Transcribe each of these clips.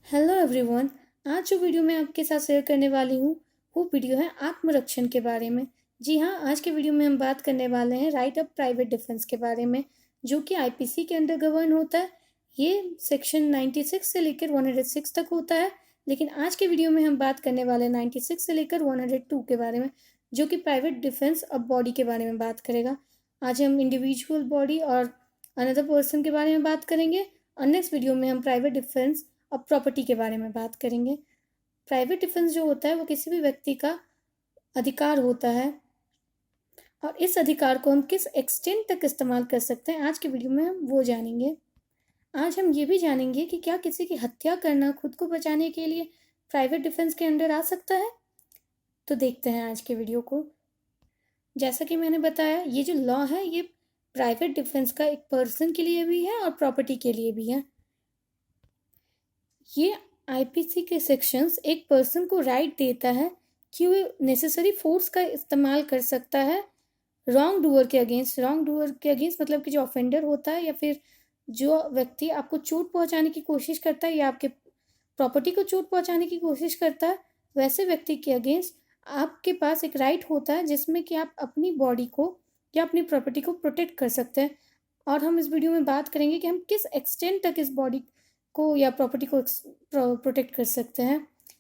Hello everyone. आज जो video मैं आपके साथ शेयर करने वाली हूँ वो वीडियो है आत्मरक्षण के बारे में। जी हाँ, आज के वीडियो में हम बात करने वाले हैं राइट ऑफ प्राइवेट डिफेंस के बारे में, जो कि आईपीसी के अंडर गवर्न होता है। ये सेक्शन 96 से लेकर 106 तक होता है, लेकिन आज के वीडियो में हम बात करने वाले हैं 96 से लेकर 102 के बारे में, जो कि प्राइवेट डिफेंस ऑफ बॉडी के बारे में बात करेगा। आज हम इंडिविजुअल बॉडी और अनदर पर्सन के बारे में बात करेंगे, और नेक्स्ट वीडियो में हम प्राइवेट डिफेंस अब प्रॉपर्टी के बारे में बात करेंगे। प्राइवेट डिफेंस जो होता है वो किसी भी व्यक्ति का अधिकार होता है, और इस अधिकार को हम किस एक्सटेंट तक इस्तेमाल कर सकते हैं आज के वीडियो में हम वो जानेंगे। आज हम ये भी जानेंगे कि क्या किसी की हत्या करना खुद को बचाने के लिए प्राइवेट डिफेंस के अंडर आ सकता है। तो देखते हैं आज के वीडियो को। जैसा कि मैंने बताया, ये जो लॉ है ये प्राइवेट डिफेंस का एक पर्सन के लिए भी है और प्रॉपर्टी के लिए भी है। ये आईपीसी के सेक्शंस एक पर्सन को राइट देता है कि वो नेसेसरी फोर्स का इस्तेमाल कर सकता है रॉन्ग डूअर के अगेंस्ट। रॉन्ग डूअर के अगेंस्ट मतलब कि जो ऑफेंडर होता है या फिर जो व्यक्ति आपको चोट पहुंचाने की कोशिश करता है या आपके प्रॉपर्टी को चोट पहुंचाने की कोशिश करता है, वैसे व्यक्ति के अगेंस्ट आपके पास एक राइट होता है जिसमें कि आप अपनी बॉडी को या अपनी प्रॉपर्टी को प्रोटेक्ट कर सकते हैं। और हम इस वीडियो में बात करेंगे कि हम किस एक्सटेंट तक इस बॉडी को या प्रॉपर्टी को प्रोटेक्ट कर सकते हैं।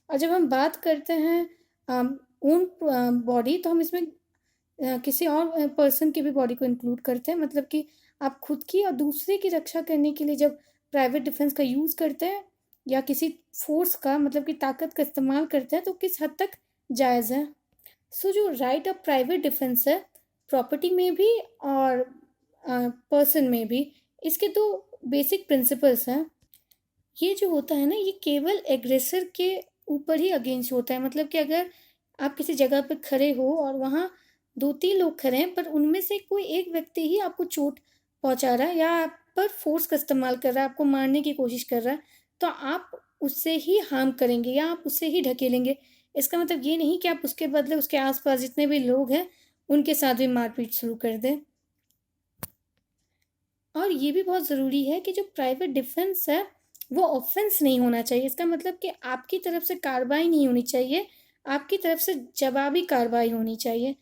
और जब हम बात करते हैं ओन बॉडी, तो हम इसमें किसी और पर्सन की भी बॉडी को इंक्लूड करते हैं। मतलब कि आप खुद की और दूसरे की रक्षा करने के लिए जब प्राइवेट डिफेंस का यूज़ करते हैं या किसी फोर्स का मतलब कि ताकत का इस्तेमाल करते हैं, तो किस हद तक जायज़ है। सो जो राइट ऑफ प्राइवेट डिफेंस है, प्रॉपर्टी में भी और पर्सन में भी, इसके दो बेसिक प्रिंसिपल्स हैं। ये जो होता है ना, ये केवल एग्रेसर के ऊपर ही अगेंस्ट होता है। मतलब कि अगर आप किसी जगह पर खड़े हो और वहाँ 2-3 लोग खड़े हैं, पर उनमें से कोई एक व्यक्ति ही आपको चोट पहुँचा रहा है या आप पर फोर्स का इस्तेमाल कर रहा है, आपको मारने की कोशिश कर रहा है, तो आप उससे ही हार्म करेंगे या आप उससे ही ढकेलेंगे। इसका मतलब ये नहीं कि आप उसके बदले उसके आस-पास जितने भी लोग हैं, उनके साथ भी मारपीट शुरू कर दें। और ये भी बहुत ज़रूरी है कि जो प्राइवेट डिफेंस है वो ऑफेंस नहीं होना चाहिए। इसका मतलब कि आपकी तरफ से कार्रवाई नहीं होनी चाहिए, आपकी तरफ से जवाबी कार्रवाई होनी चाहिए।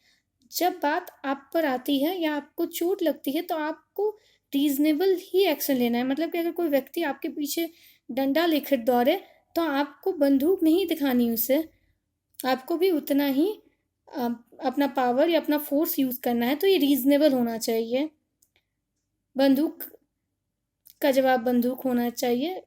जब बात आप पर आती है या आपको चोट लगती है, तो आपको रीज़नेबल ही एक्शन लेना है। मतलब कि अगर कोई व्यक्ति आपके पीछे डंडा लेकर दौड़े, तो आपको बंदूक नहीं दिखानी उसे, आपको भी उतना ही अ, अपना पावर या अपना फोर्स यूज़ करना है। तो ये रीज़नेबल होना चाहिए। बंदूक का जवाब बंदूक होना चाहिए।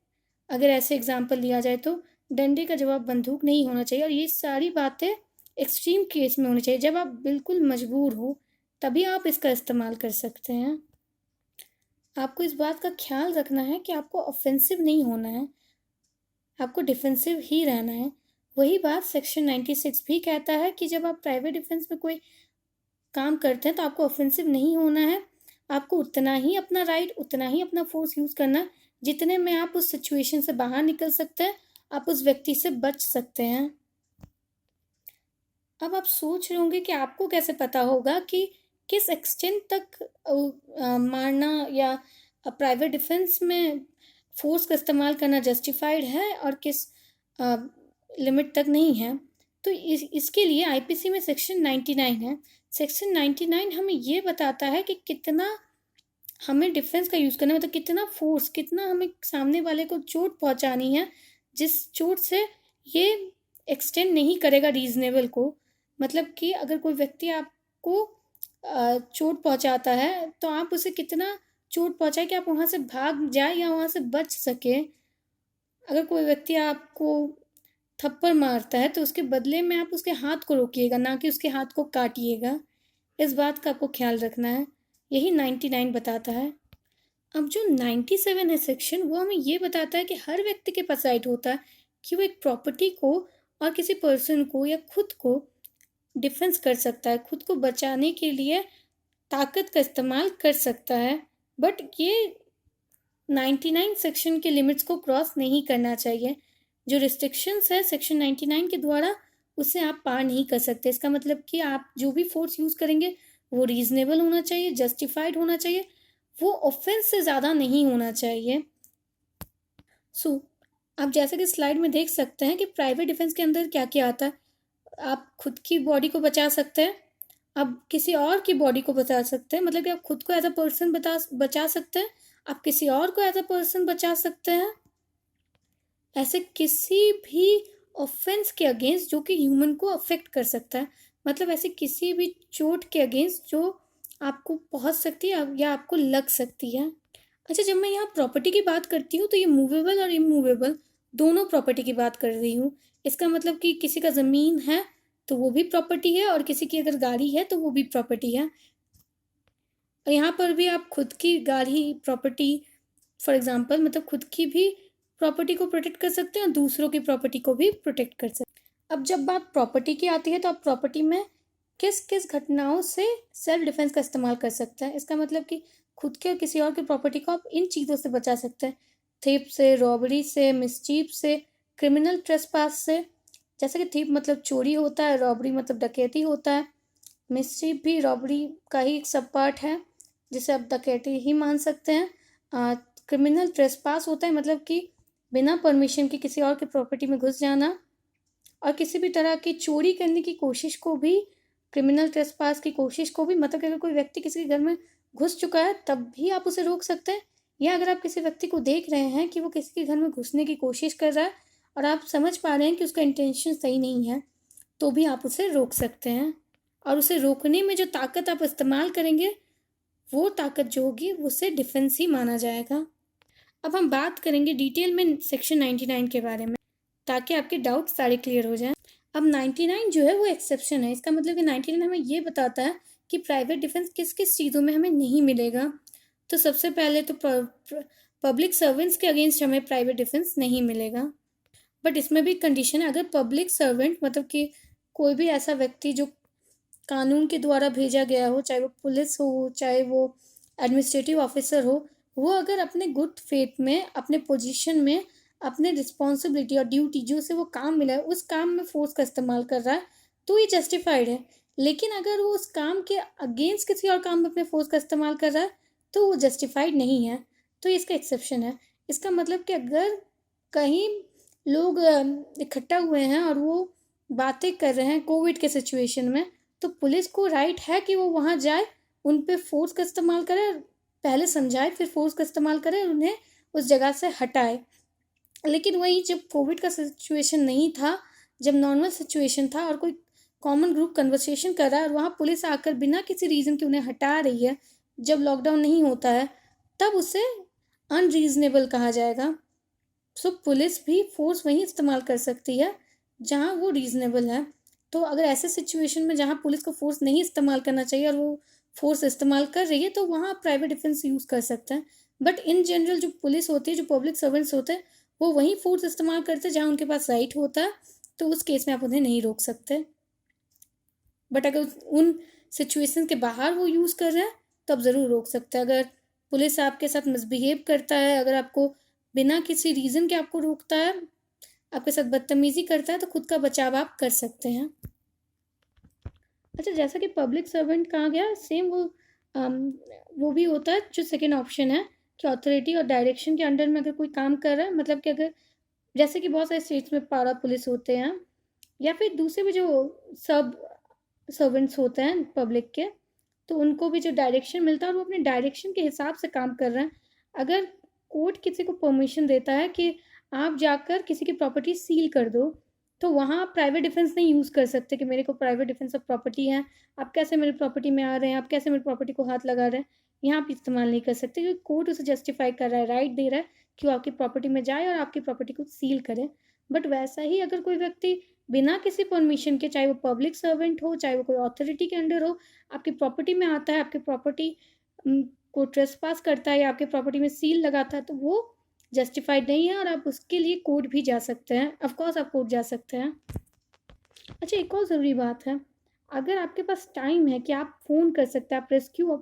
अगर ऐसे एग्जाम्पल लिया जाए तो डंडे का जवाब बंदूक नहीं होना चाहिए। और ये सारी बातें एक्सट्रीम केस में होनी चाहिए, जब आप बिल्कुल मजबूर हो तभी आप इसका इस्तेमाल कर सकते हैं। आपको इस बात का ख्याल रखना है कि आपको ऑफेंसिव नहीं होना है, आपको डिफेंसिव ही रहना है। वही बात सेक्शन 96 भी कहता है कि जब आप प्राइवेट डिफेंस में कोई काम करते हैं तो आपको ऑफेंसिव नहीं होना है। आपको उतना ही अपना राइट, उतना ही अपना फोर्स यूज़ करना है जितने में आप उस सिचुएशन से बाहर निकल सकते हैं, आप उस व्यक्ति से बच सकते हैं। अब आप सोच रहे होंगे कि आपको कैसे पता होगा कि किस एक्सटेंट तक मारना या प्राइवेट डिफेंस में फोर्स का इस्तेमाल करना जस्टिफाइड है और किस लिमिट तक नहीं है। तो इसके लिए आईपीसी में सेक्शन 99 है। सेक्शन 99 हमें ये बताता है कि कितना हमें डिफेंस का यूज़ करना है, मतलब कितना फोर्स, कितना हमें सामने वाले को चोट पहुंचानी है जिस चोट से ये एक्सटेंड नहीं करेगा रीजनेबल को। मतलब कि अगर कोई व्यक्ति आपको चोट पहुंचाता है, तो आप उसे कितना चोट पहुंचाए कि आप वहां से भाग जाए या वहां से बच सके। अगर कोई व्यक्ति आपको थप्पड़ मारता है, तो उसके बदले में आप उसके हाथ को रोकिएगा, ना कि उसके हाथ को काटिएगा। इस बात का आपको ख्याल रखना है। यही 99 बताता है। अब जो 97 है सेक्शन, वो हमें ये बताता है कि हर व्यक्ति के पास राइट होता है कि वो एक प्रॉपर्टी को और किसी पर्सन को या खुद को डिफेंस कर सकता है, खुद को बचाने के लिए ताकत का इस्तेमाल कर सकता है। बट ये 99 सेक्शन के लिमिट्स को क्रॉस नहीं करना चाहिए। जो रिस्ट्रिक्शंस है सेक्शन 99 के द्वारा, उससे आप पार नहीं कर सकते। इसका मतलब कि आप जो भी फोर्स यूज़ करेंगे वो रीजनेबल होना चाहिए, जस्टिफाइड होना चाहिए, वो ऑफेंस से ज़्यादा नहीं होना चाहिए। सो आप जैसे कि स्लाइड में देख सकते हैं कि प्राइवेट डिफेंस के अंदर क्या क्या आता है। आप खुद की बॉडी को बचा सकते हैं, आप किसी और की बॉडी को बचा सकते हैं, मतलब कि आप खुद को एज अ पर्सन बचा सकते हैं, आप किसी और को एज अ पर्सन बचा सकते हैं। ऐसे किसी भी ऑफेंस के अगेंस्ट जो कि ह्यूमन को अफेक्ट कर सकता है, मतलब ऐसे किसी भी चोट के अगेंस्ट जो आपको पहुंच सकती है या आपको लग सकती है। अच्छा, जब मैं यहाँ प्रॉपर्टी की बात करती हूँ तो ये मूवेबल और इमूवेबल दोनों प्रॉपर्टी की बात कर रही हूँ। इसका मतलब कि किसी का ज़मीन है तो वो भी प्रॉपर्टी है, और किसी की अगर गाड़ी है तो वो भी प्रॉपर्टी है। और यहाँ पर भी आप खुद की गाड़ी प्रॉपर्टी, फॉर एग्जांपल, मतलब खुद की भी प्रॉपर्टी को प्रोटेक्ट कर सकते हैं और दूसरों की प्रॉपर्टी को भी प्रोटेक्ट कर सकते हैं। अब जब बात प्रॉपर्टी की आती है तो आप प्रॉपर्टी में किस किस घटनाओं से सेल्फ डिफेंस का इस्तेमाल कर सकते हैं। इसका मतलब कि खुद के और किसी और की प्रॉपर्टी को आप इन चीज़ों से बचा सकते हैं: थीप से, रॉबरी से, मिसचीफ से, क्रिमिनल ट्रेसपास से। जैसे कि थीप मतलब चोरी होता है, रॉबरी मतलब डकैती होता है, मिसचीफ भी रॉबरी का ही एक सब पार्ट है जिसे आप डकैती ही मान सकते हैं। क्रिमिनल ट्रेसपास होता है, मतलब कि बिना परमिशन के किसी और की प्रॉपर्टी में घुस जाना। और किसी भी तरह की चोरी करने की कोशिश को भी, क्रिमिनल ट्रेसपास की कोशिश को भी, मतलब कि अगर कोई व्यक्ति किसी के घर में घुस चुका है तब भी आप उसे रोक सकते हैं। या अगर आप किसी व्यक्ति को देख रहे हैं कि वो किसी के घर में घुसने की कोशिश कर रहा है और आप समझ पा रहे हैं कि उसका इंटेंशन सही नहीं है, तो भी आप उसे रोक सकते हैं। और उसे रोकने में जो ताकत आप इस्तेमाल करेंगे, वो ताकत जो होगी उसे डिफेंस ही माना जाएगा। अब हम बात करेंगे डिटेल में सेक्शन 99 के बारे में, ताकि आपके डाउट सारे क्लियर हो जाएं। अब 99 जो है वो एक्सेप्शन है। इसका मतलब कि 99 हमें ये बताता है कि प्राइवेट डिफेंस किस किस चीज़ों में हमें नहीं मिलेगा। तो सबसे पहले तो पब्लिक सर्वेंट्स के अगेंस्ट हमें प्राइवेट डिफेंस नहीं मिलेगा। बट इसमें भी कंडीशन है, अगर पब्लिक सर्वेंट मतलब कि कोई भी ऐसा व्यक्ति जो कानून के द्वारा भेजा गया हो, चाहे वो पुलिस हो, चाहे वो एडमिनिस्ट्रेटिव ऑफिसर हो, वो अगर अपने गुड फेथ में, अपने पोजीशन में, अपने रिस्पॉन्सिबिलिटी और ड्यूटी जो से वो काम मिला है उस काम में फोर्स का इस्तेमाल कर रहा है, तो ये जस्टिफाइड है। लेकिन अगर वो उस काम के अगेंस्ट किसी और काम में अपने फोर्स का इस्तेमाल कर रहा है तो वो जस्टिफाइड नहीं है, तो इसका एक्सेप्शन है। इसका मतलब कि अगर कहीं लोग इकट्ठा हुए हैं और वो बातें कर रहे हैं कोविड के सिचुएशन में, तो पुलिस को राइट है कि वो वहाँ जाए, उन पे फोर्स का इस्तेमाल करे, पहले समझाए फिर फोर्स का इस्तेमाल करे और उन्हें उस जगह से हटाए। लेकिन वही जब कोविड का सिचुएशन नहीं था, जब नॉर्मल सिचुएशन था और कोई कॉमन ग्रुप कन्वर्सेशन कर रहा है और वहाँ पुलिस आकर बिना किसी रीज़न के उन्हें हटा रही है, जब लॉकडाउन नहीं होता है, तब उसे अनरीजनेबल कहा जाएगा। सो पुलिस भी फोर्स वहीं इस्तेमाल कर सकती है जहाँ वो रीज़नेबल है। तो अगर ऐसे सिचुएशन में जहाँ पुलिस को फोर्स नहीं इस्तेमाल करना चाहिए और वो फोर्स इस्तेमाल कर रही है, तो वहाँ आप प्राइवेट डिफेंस यूज़ कर सकते हैं। बट इन जनरल जो पुलिस होती है, जो पब्लिक सर्वेंट्स होते हैं, वो वहीं फोर्स इस्तेमाल करते हैं जहाँ उनके पास राइट होता है, तो उस केस में आप उन्हें नहीं रोक सकते। बट अगर उन सिचुएशन के बाहर वो यूज़ कर रहे हैं तो आप ज़रूर रोक सकते हैं। अगर पुलिस आपके साथ मिसबिहेव करता है, अगर आपको बिना किसी रीज़न के आपको रोकता है, आपके साथ बदतमीज़ी करता है, तो खुद का बचाव आप कर सकते हैं। अच्छा, जैसा कि पब्लिक सर्वेंट कहा गया, सेम वो भी होता है जो सेकेंड ऑप्शन है कि अथॉरिटी और डायरेक्शन के अंडर में अगर कोई काम कर रहा है, मतलब कि अगर जैसे कि बहुत सारे स्टेट्स में पारा पुलिस होते हैं या फिर दूसरे भी जो सब सर्वेंट्स होते हैं पब्लिक के, तो उनको भी जो डायरेक्शन मिलता है और वो अपने डायरेक्शन के हिसाब से काम कर रहे हैं। अगर कोर्ट किसी को परमिशन देता है कि आप जाकर किसी की प्रॉपर्टी सील कर दो, तो वहाँ आप प्राइवेट डिफेंस नहीं यूज़ कर सकते कि मेरे को प्राइवेट डिफेंस ऑफ प्रॉपर्टी है, आप कैसे मेरी प्रॉपर्टी में आ रहे हैं, आप कैसे मेरी प्रॉपर्टी को हाथ लगा रहे हैं। यहाँ आप इस्तेमाल नहीं कर सकते क्योंकि कोर्ट उसे जस्टिफाई कर रहा है, राइट दे रहा है कि वो आपकी प्रॉपर्टी में जाए और आपकी प्रॉपर्टी को सील करे। बट वैसा ही अगर कोई व्यक्ति बिना किसी परमिशन के, चाहे वो पब्लिक सर्वेंट हो, चाहे वो कोई अथॉरिटी के अंडर हो, आपकी प्रॉपर्टी में आता है, आपकी प्रॉपर्टी को ट्रेसपास करता है या आपकी प्रॉपर्टी में सील लगाता है, तो वो जस्टिफाइड नहीं है और आप उसके लिए कोर्ट भी जा सकते हैं। ऑफ कोर्स आप कोर्ट जा सकते हैं। अच्छा, एक और ज़रूरी बात है, अगर आपके पास टाइम है कि आप फ़ोन कर सकते हैं, आप रेस्क्यू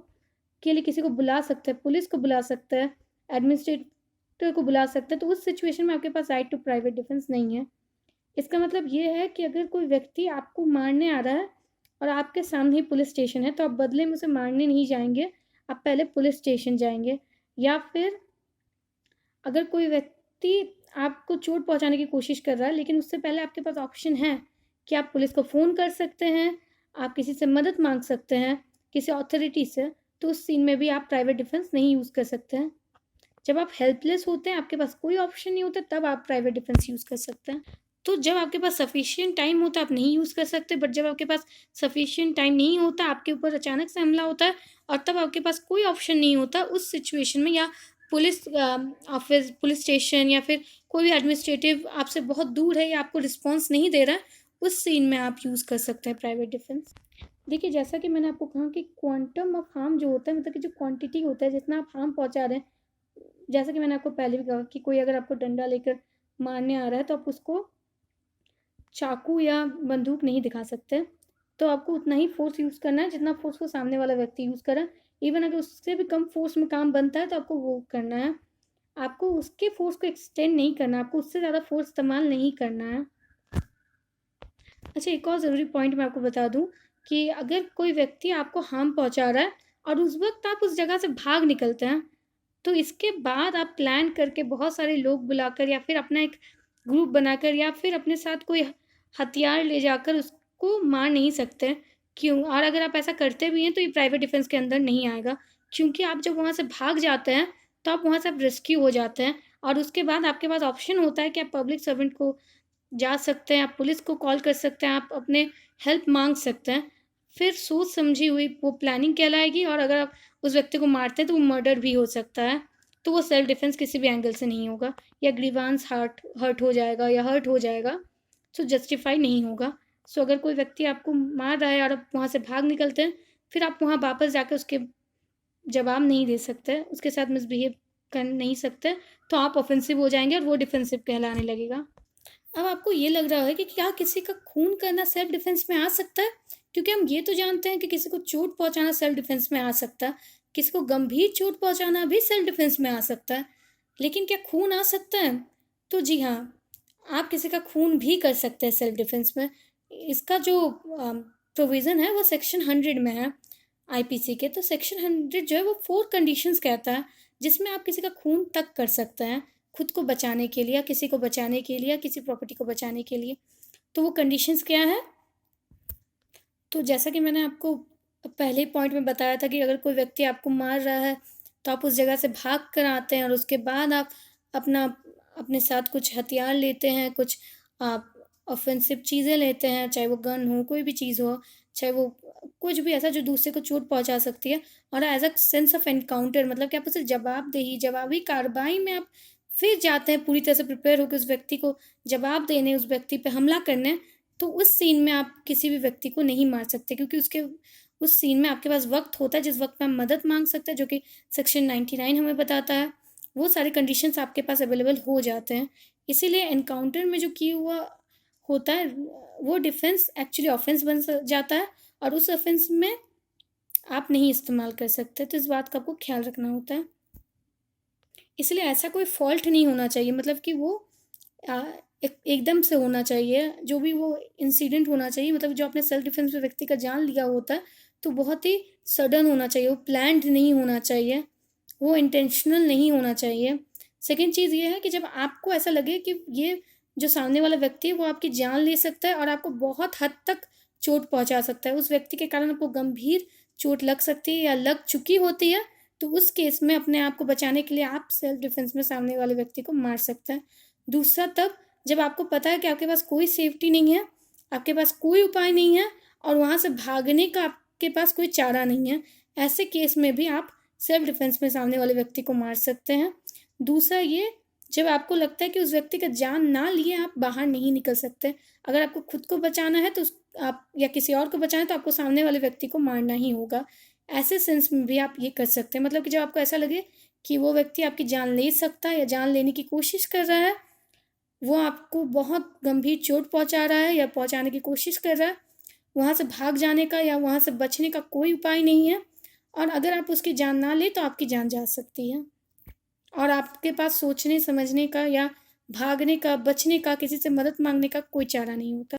के लिए किसी को बुला सकते हैं, पुलिस को बुला सकते हैं, एडमिनिस्ट्रेटर को बुला सकते हैं, तो उस सिचुएशन में आपके पास राइट टू प्राइवेट डिफेंस नहीं है। इसका मतलब ये है कि अगर कोई व्यक्ति आपको मारने आ रहा है और आपके सामने ही पुलिस स्टेशन है, तो आप बदले में उसे मारने नहीं जाएंगे, आप पहले पुलिस स्टेशन जाएंगे। या फिर अगर कोई व्यक्ति आपको चोट पहुंचाने की कोशिश कर रहा है, लेकिन उससे पहले आपके पास ऑप्शन है कि आप पुलिस को फ़ोन कर सकते हैं, आप किसी से मदद मांग सकते हैं, किसी अथॉरिटी से। तो उस सीन में भी आप प्राइवेट डिफेंस नहीं यूज़ कर सकते हैं। जब आप हेल्पलेस होते हैं, आपके पास कोई ऑप्शन नहीं होता, तब आप प्राइवेट डिफेंस यूज़ कर सकते हैं। तो जब आपके पास सफिशिएंट टाइम होता है आप नहीं यूज़ कर सकते, बट जब आपके पास सफिशिएंट टाइम नहीं होता, आपके ऊपर अचानक से हमला होता है और तब आपके पास कोई ऑप्शन नहीं होता, उस सिचुएशन में या पुलिस ऑफिस, पुलिस स्टेशन या फिर कोई भी एडमिनिस्ट्रेटिव आपसे बहुत दूर है या आपको रिस्पॉन्स नहीं दे रहा है, उस सीन में आप यूज़ कर सकते हैं प्राइवेट डिफेंस। देखिए, जैसा कि मैंने आपको कहा कि क्वांटम ऑफ हार्म जो होता है, मतलब कि जो क्वांटिटी होता है, जितना आप हार्म पहुंचा रहे हैं, जैसा कि मैंने आपको पहले भी कहा कि कोई अगर आपको डंडा लेकर मारने आ रहा है तो आप उसको चाकू या बंदूक नहीं दिखा सकते। तो आपको उतना ही फोर्स यूज़ करना है जितना फोर्स वो सामने वाला व्यक्ति यूज़ करे। इवन अगर उससे भी कम फोर्स में काम बनता है तो आपको वो करना है। आपको उसके फोर्स को एक्सटेंड नहीं करना, आपको उससे ज़्यादा फोर्स इस्तेमाल नहीं करना है। अच्छा, एक और ज़रूरी पॉइंट मैं आपको बता दूं कि अगर कोई व्यक्ति आपको हार्म पहुंचा रहा है और उस वक्त आप उस जगह से भाग निकलते हैं, तो इसके बाद आप प्लान करके बहुत सारे लोग बुलाकर या फिर अपना एक ग्रुप बनाकर या फिर अपने साथ कोई हथियार ले जाकर उसको मार नहीं सकते। क्यों? और अगर आप ऐसा करते भी हैं तो ये प्राइवेट डिफेंस के अंदर नहीं आएगा, क्योंकि आप जब वहाँ से भाग जाते हैं तो आप वहाँ से आप रेस्क्यू हो जाते हैं और उसके बाद आपके पास ऑप्शन होता है कि आप पब्लिक सर्वेंट को जा सकते हैं, आप पुलिस को कॉल कर सकते हैं, आप अपने हेल्प मांग सकते हैं। फिर सोच समझी हुई वो प्लानिंग कहलाएगी और अगर आप उस व्यक्ति को मारते हैं तो वो मर्डर भी हो सकता है। तो वो सेल्फ डिफेंस किसी भी एंगल से नहीं होगा, या ग्रीवांस हर्ट हो जाएगा या हर्ट हो जाएगा, तो जस्टिफाई नहीं होगा। सो अगर कोई व्यक्ति आपको मार रहा है और आप वहाँ से भाग निकलते हैं, फिर आप वहाँ वापस जाकर उसके जवाब नहीं दे सकते, उसके साथ मिसबिहेव कर नहीं सकते, तो आप ऑफेंसिव हो जाएंगे और वो डिफेंसिव कहलाने लगेगा। अब आपको ये लग रहा है कि क्या किसी का खून करना सेल्फ डिफेंस में आ सकता है? क्योंकि हम ये तो जानते हैं कि किसी को चोट पहुंचाना सेल्फ डिफेंस में आ सकता है, किसी को गंभीर चोट पहुंचाना भी सेल्फ डिफेंस में आ सकता है, लेकिन क्या खून आ सकता है? तो जी हाँ, आप किसी का खून भी कर सकते हैं सेल्फ डिफेंस में। इसका जो प्रोविज़न है वो सेक्शन 100 में है आईपीसी के। तो सेक्शन 100 जो है वो 4 कंडीशंस कहता है जिसमें आप किसी का खून तक कर सकते हैं, खुद को बचाने के लिए या किसी को बचाने के लिए या किसी प्रॉपर्टी को बचाने के लिए। तो वो कंडीशंस क्या है? तो जैसा कि मैंने आपको पहले पॉइंट में बताया था कि अगर कोई व्यक्ति आपको मार रहा है तो आप उस जगह से भाग कर आते हैं और उसके बाद आप अपना अपने साथ कुछ हथियार लेते हैं, कुछ आप ऑफेंसिव चीज़ें लेते हैं, चाहे वो गन हो, कोई भी चीज़ हो, चाहे वो कुछ भी ऐसा जो दूसरे को चोट पहुंचा सकती है। और as a sense of encounter, मतलब कि आप उसे जवाबी कार्रवाई में आप फिर जाते हैं पूरी तरह से प्रिपेयर होकर उस व्यक्ति को जवाब देने, उस व्यक्ति पे हमला करने। तो उस सीन में आप किसी भी व्यक्ति को नहीं मार सकते, क्योंकि उसके उस सीन में आपके पास वक्त होता है जिस वक्त में आप मदद मांग सकते हैं, जो कि सेक्शन 99 हमें बताता है। वो सारे कंडीशंस आपके पास अवेलेबल हो जाते हैं। इसीलिए एनकाउंटर में जो किया हुआ होता है वो डिफेंस एक्चुअली ऑफेंस बन जाता है और उस ऑफेंस में आप नहीं इस्तेमाल कर सकते। तो इस बात का आपको ख्याल रखना होता है। इसलिए ऐसा कोई फॉल्ट नहीं होना चाहिए, मतलब कि वो एकदम से होना चाहिए, जो भी वो इंसिडेंट होना चाहिए, मतलब जो आपने सेल्फ डिफेंस में व्यक्ति का जान लिया होता है तो बहुत ही सडन होना चाहिए, वो प्लान्ड नहीं होना चाहिए, वो इंटेंशनल नहीं होना चाहिए। सेकेंड चीज़ ये है कि जब आपको ऐसा लगे कि ये जो सामने वाला व्यक्ति है वो आपकी जान ले सकता है और आपको बहुत हद तक चोट पहुंचा सकता है, उस व्यक्ति के कारण आपको गंभीर चोट लग सकती है या लग चुकी होती है, तो उस केस में अपने आप को बचाने के लिए आप सेल्फ डिफेंस में सामने वाले व्यक्ति को मार सकते हैं। दूसरा तब जब आपको पता है कि आपके पास कोई सेफ्टी नहीं है, आपके पास कोई उपाय नहीं है और वहाँ से भागने का आपके पास कोई चारा नहीं है, ऐसे केस में भी आप सेल्फ डिफेंस में सामने वाले व्यक्ति को मार सकते हैं। दूसरा ये, जब आपको लगता है कि उस व्यक्ति का जान ना लिए आप बाहर नहीं निकल सकते, अगर आपको खुद को बचाना है तो आप या किसी और को बचाना है तो आपको सामने वाले व्यक्ति को मारना ही होगा। ऐसे सेंस में भी आप ये कर सकते हैं, मतलब कि जब आपको ऐसा लगे कि वो व्यक्ति आपकी जान ले सकता है या जान लेने की कोशिश कर रहा है, वो आपको बहुत गंभीर चोट पहुंचा रहा है या पहुंचाने की कोशिश कर रहा है, वहाँ से भाग जाने का या वहाँ से बचने का कोई उपाय नहीं है, और अगर आप उसकी जान ना ले तो आपकी जान जा सकती है और आपके पास सोचने समझने का या भागने का, बचने का, किसी से मदद मांगने का कोई चारा नहीं होता।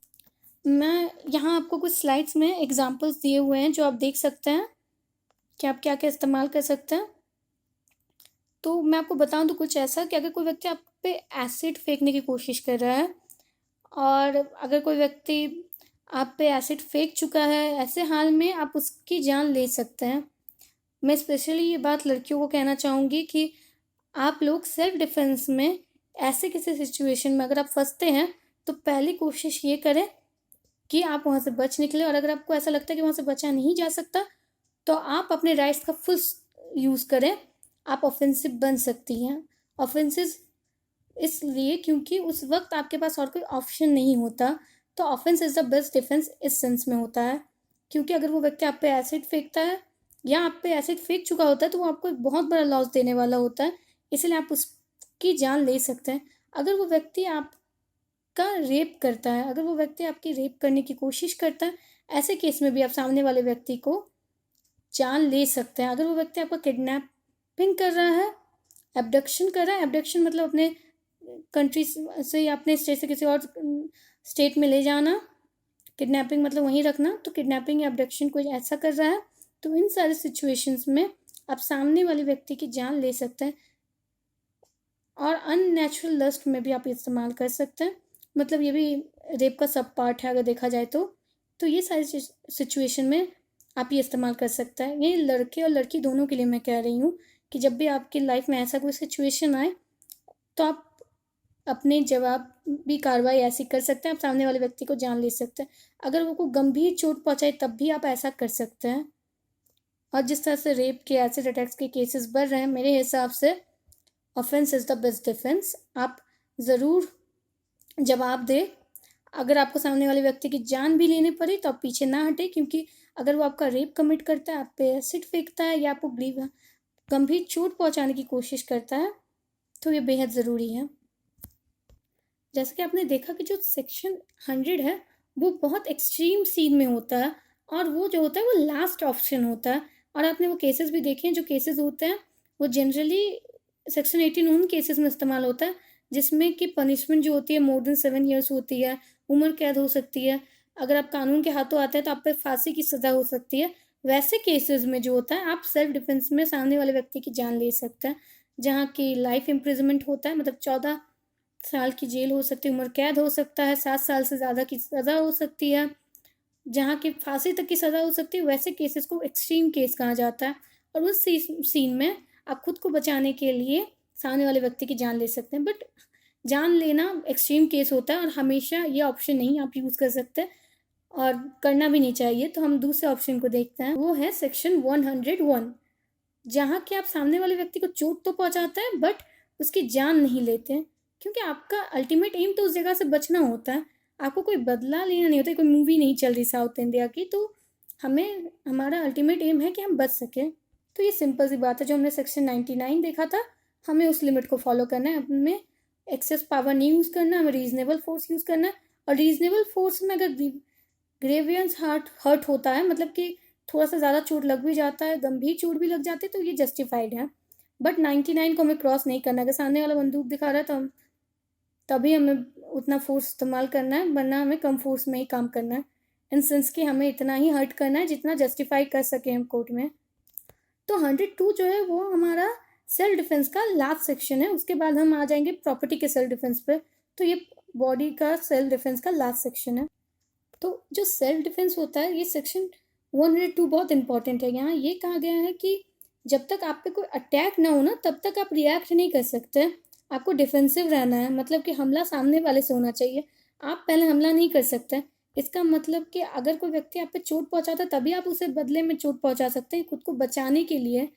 मैं यहाँ आपको कुछ स्लाइड्स में एग्जांपल्स दिए हुए हैं जो आप देख सकते हैं कि आप क्या क्या इस्तेमाल कर सकते हैं। तो मैं आपको बताऊं तो कुछ ऐसा कि अगर कोई व्यक्ति पे एसिड फेंकने की कोशिश कर रहा है, और अगर कोई व्यक्ति आप पे एसिड फेंक चुका है, ऐसे हाल में आप उसकी जान ले सकते हैं। मैं स्पेशली ये बात लड़कियों को कहना चाहूँगी कि आप लोग सेल्फ डिफेंस में ऐसे किसी सिचुएशन में अगर आप फंसते हैं तो पहली कोशिश ये करें कि आप वहाँ से बच निकले, और अगर आपको ऐसा लगता है कि वहाँ से बचा नहीं जा सकता तो आप अपने राइट्स का फुल यूज़ करें। आप ऑफेंसिव बन सकती हैं। ऑफेंसिव इसलिए क्योंकि उस वक्त आपके पास और कोई ऑप्शन नहीं होता, तो offence is the best defence इस सेंस में होता है। क्योंकि अगर वो व्यक्ति आप पे एसिड फेंकता है या आप पे एसिड फेंक चुका होता है तो वो आपको एक बहुत बड़ा लॉस देने वाला होता है, इसलिए आप उसकी जान ले सकते हैं। अगर वो व्यक्ति आपका रेप करता है, अगर वो व्यक्ति आपकी रेप करने की कोशिश करता है, ऐसे केस में भी आप सामने वाले व्यक्ति को जान ले सकते हैं। अगर वो व्यक्ति आपका किडनैपिंग कर रहा है, एब्डक्शन कर रहा है, एब्डक्शन मतलब अपने कंट्री से या अपने स्टेट से किसी और स्टेट में ले जाना, किडनैपिंग मतलब वहीं रखना, तो किडनैपिंग या एब्डक्शन कोई ऐसा कर रहा है, तो इन सारे सिचुएशंस में आप सामने वाले व्यक्ति की जान ले सकते हैं। और अननेचुरल लस्ट में भी आप इस्तेमाल कर सकते हैं, मतलब ये भी रेप का सब पार्ट है अगर देखा जाए तो ये सारी सिचुएशन में आप ये इस्तेमाल कर सकते हैं। ये लड़के और लड़की दोनों के लिए मैं कह रही हूँ कि जब भी आपकी लाइफ में ऐसा कोई सिचुएशन आए तो आप अपने जवाबी कार्रवाई ऐसी कर सकते हैं, आप सामने वाले व्यक्ति को जान ले सकते हैं। अगर वो को गंभीर चोट पहुंचाए तब भी आप ऐसा कर सकते हैं। और जिस तरह से रेप के, एसिड अटैक्स के केसेस बढ़ रहे हैं, मेरे हिसाब से offence is the best defence. आप ज़रूर जवाब दें। अगर आपको सामने वाले व्यक्ति की जान भी लेनी पड़े तो आप पीछे ना हटे, क्योंकि अगर वो आपका रेप कमिट करता है, आप पे एसिड फेंकता है या आपको गंभीर चोट पहुंचाने की कोशिश करता है तो ये बेहद ज़रूरी है। जैसे कि आपने देखा कि जो सेक्शन 100 है वो बहुत एक्सट्रीम सीन में होता है, और वो जो होता है वो लास्ट ऑप्शन होता है। और आपने वो केसेस भी देखे हैं, जो केसेस होते हैं वो जनरली सेक्शन 18 उन केसेस में इस्तेमाल होता है जिसमें कि पनिशमेंट जो होती है मोर देन 7 ईयर्स होती है, उम्र कैद हो सकती है, अगर आप कानून के हाथों आते हैं तो आप पे फांसी की सज़ा हो सकती है। वैसे केसेस में जो होता है आप सेल्फ डिफेंस में सामने वाले व्यक्ति की जान ले सकते हैं, जहाँ की लाइफ इम्प्रिजमेंट होता है, मतलब 14 साल की जेल हो सकती है, उम्र कैद हो सकता है, 7 साल से ज़्यादा की सज़ा हो सकती है, जहाँ की फांसी तक की सज़ा हो सकती है। वैसे केसेस को एक्सट्रीम केस कहा जाता है, और उस सीन में आप खुद को बचाने के लिए सामने वाले व्यक्ति की जान ले सकते हैं। बट जान लेना एक्सट्रीम केस होता है और हमेशा ये ऑप्शन नहीं आप यूज़ कर सकते, और करना भी नहीं चाहिए। तो हम दूसरे ऑप्शन को देखते हैं, वो है सेक्शन 101, जहाँ कि आप सामने वाले व्यक्ति को चोट तो पहुँचाते हैं बट उसकी जान नहीं लेते हैं, क्योंकि आपका अल्टीमेट एम तो उस जगह से बचना होता है। आपको कोई बदला लेना नहीं होता। कोई मूवी नहीं चल रही साउथ इंडिया की, तो हमें हमारा अल्टीमेट एम है कि हम बच सकें। तो ये सिंपल सी बात है। जो हमने सेक्शन 99 देखा था, हमें उस लिमिट को फॉलो करना है, हमें एक्सेस पावर नहीं यूज़ करना, हमें रीजनेबल फोर्स यूज़ करना है। और रीजनेबल फोर्स में अगर ग्रेवियंस हर्ट होता है, मतलब कि थोड़ा सा ज़्यादा चोट लग भी जाता है, गंभीर चोट भी लग जाती है, तो ये जस्टिफाइड है। बट 99 को हमें क्रॉस नहीं करना। अगर सामने वाला बंदूक दिखा रहा है तो हम तभी हमें उतना फोर्स इस्तेमाल करना है, वरना हमें कम फोर्स में ही काम करना है, इन सेंस कि हमें इतना ही हर्ट करना है जितना जस्टिफाई कर सके हम कोर्ट में। तो 102 जो है वो हमारा सेल्फ डिफेंस का लास्ट सेक्शन है। उसके बाद हम आ जाएंगे प्रॉपर्टी के सेल्फ डिफेंस पे। तो ये बॉडी का सेल्फ डिफेंस का लास्ट सेक्शन है। तो जो सेल्फ डिफेंस होता है, ये सेक्शन 102 बहुत इंपॉर्टेंट है। यहाँ ये कहा गया है कि जब तक आप पे कोई अटैक ना हो ना, तब तक आप रिएक्ट नहीं कर सकते। आपको डिफेंसिव रहना है, मतलब कि हमला सामने वाले से होना चाहिए, आप पहले हमला नहीं कर सकते। इसका मतलब कि अगर कोई व्यक्ति आप पे चोट पहुंचाता है तभी आप उसे बदले में चोट पहुंचा सकते हैं, खुद को बचाने के लिए,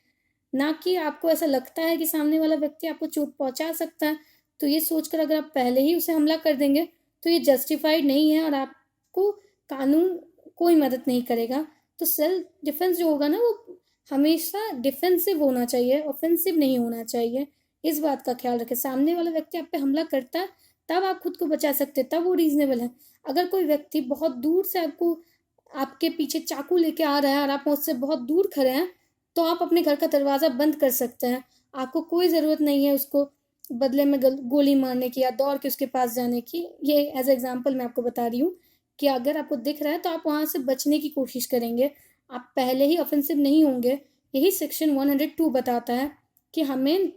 ना कि आपको ऐसा लगता है कि सामने वाला व्यक्ति आपको चोट पहुंचा सकता है तो ये सोचकर अगर आप पहले ही उसे हमला कर देंगे तो ये जस्टिफाइड नहीं है और आपको कानून कोई मदद नहीं करेगा। तो सेल्फ डिफेंस जो होगा ना, वो हमेशा डिफेंसिव होना चाहिए, ऑफेंसिव नहीं होना चाहिए। इस बात का ख्याल रखें। सामने वाला व्यक्ति आप पे हमला करता है तब आप खुद को बचा सकते हैं, तब वो रीजनेबल है। अगर कोई व्यक्ति बहुत दूर से आपके पीछे चाकू लेके आ रहा है और आप उससे बहुत दूर खड़े हैं, तो आप अपने घर का दरवाज़ा बंद कर सकते हैं। आपको कोई ज़रूरत नहीं है उसको बदले में गोली मारने की या दौड़ के उसके पास जाने की। ये एज एग्जाम्पल मैं आपको बता रही हूँ कि अगर आपको दिख रहा है तो आप वहाँ से बचने की कोशिश करेंगे, आप पहले ही ऑफेंसिव नहीं होंगे। यही सेक्शन 102 बताता है कि हमें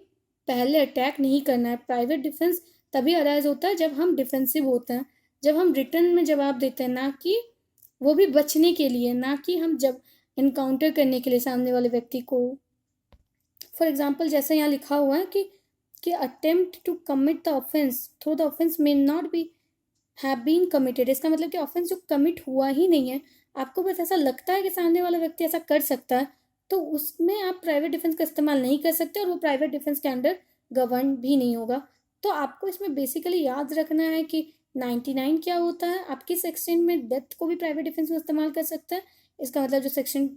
पहले अटैक नहीं करना है। प्राइवेट डिफेंस तभी अराइज होता है जब हम डिफेंसिव होते हैं, जब हम रिटर्न में जवाब देते हैं, ना कि वो भी बचने के लिए, ना कि हम जब इनकाउंटर करने के लिए सामने वाले व्यक्ति को। फॉर एग्जाम्पल जैसे यहाँ लिखा हुआ है कि attempt to commit the offence through the offence may not be have been committed. इसका मतलब कि ऑफेंस जो कमिट हुआ ही नहीं है, आपको बस ऐसा लगता है कि सामने वाला व्यक्ति ऐसा कर सकता है, तो उसमें आप प्राइवेट डिफेंस का इस्तेमाल नहीं कर सकते और वो प्राइवेट डिफेंस के अंडर गवर्न भी नहीं होगा। तो आपको इसमें बेसिकली याद रखना है कि 99 क्या होता है, आप किस एक्सटेंट में डेथ को भी प्राइवेट डिफेंस में इस्तेमाल कर सकते हैं। इसका मतलब जो सेक्शन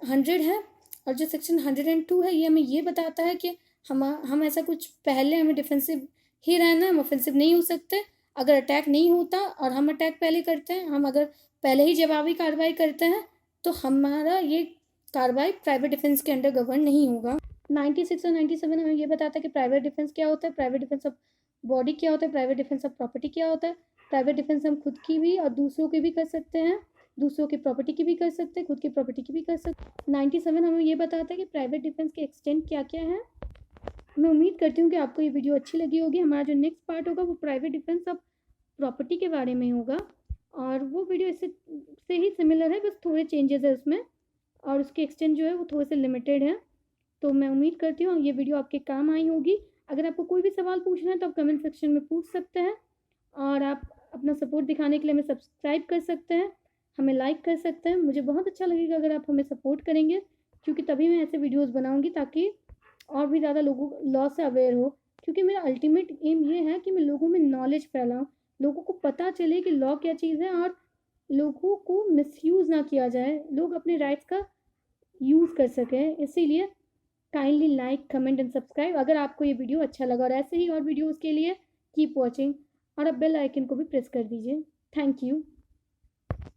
100 है और जो सेक्शन 102 है, ये हमें ये बताता है कि हम ऐसा कुछ पहले हमें डिफेंसिव ही रहना है, हम ऑफेंसिव नहीं हो सकते। अगर अटैक नहीं होता और हम अटैक पहले करते हैं, हम अगर पहले ही जवाबी कार्रवाई करते हैं, तो हमारा ये कार्रवाई प्राइवेट डिफेंस के अंडर गवर्न नहीं होगा। 96 और 97 हमें ये बताता है कि प्राइवेट डिफेंस क्या होता है, प्राइवेट डिफेंस ऑफ बॉडी क्या होता है, प्राइवेट डिफेंस ऑफ प्रॉपर्टी क्या होता है। प्राइवेट डिफेंस हम खुद की भी और दूसरों की भी कर सकते हैं, दूसरों की प्रॉपर्टी की भी कर सकते हैं, खुद की प्रॉपर्टी की भी कर सकते हैं। 97 हमें ये बताता है कि प्राइवेट डिफेंस के एक्सटेंट क्या क्या है। मैं उम्मीद करती हूँ कि आपको ये वीडियो अच्छी लगी होगी। हमारा जो नेक्स्ट पार्ट होगा वो प्राइवेट डिफेंस ऑफ प्रॉपर्टी के बारे में होगा, और वो वीडियो इससे से ही सिमिलर है, बस थोड़े चेंजेस है उसमें, और उसके एक्सटेंट जो है वो थोड़े से लिमिटेड है। तो मैं उम्मीद करती हूँ ये वीडियो आपके काम आई होगी। अगर आपको कोई भी सवाल पूछना है तो आप कमेंट सेक्शन में पूछ सकते हैं, और आप अपना सपोर्ट दिखाने के लिए हमें सब्सक्राइब कर सकते हैं, हमें लाइक कर सकते हैं। मुझे बहुत अच्छा लगेगा अगर आप हमें सपोर्ट करेंगे, क्योंकि तभी मैं ऐसे वीडियोस बनाऊंगी ताकि और भी ज़्यादा लोगों लॉ से अवेयर हो। क्योंकि मेरा अल्टीमेट एम ये है कि मैं लोगों में नॉलेज फैलाऊँ, लोगों को पता चले कि लॉ क्या चीज़ है, और लोगों को मिसयूज़ ना किया जाए, लोग अपने राइट्स का यूज़ कर सकें। इसीलिए kindly like, comment and subscribe अगर आपको ये वीडियो अच्छा लगा, और ऐसे ही और वीडियोज़ के लिए कीप वॉचिंग, और अब बेल आइकन को भी प्रेस कर दीजिए। Thank you.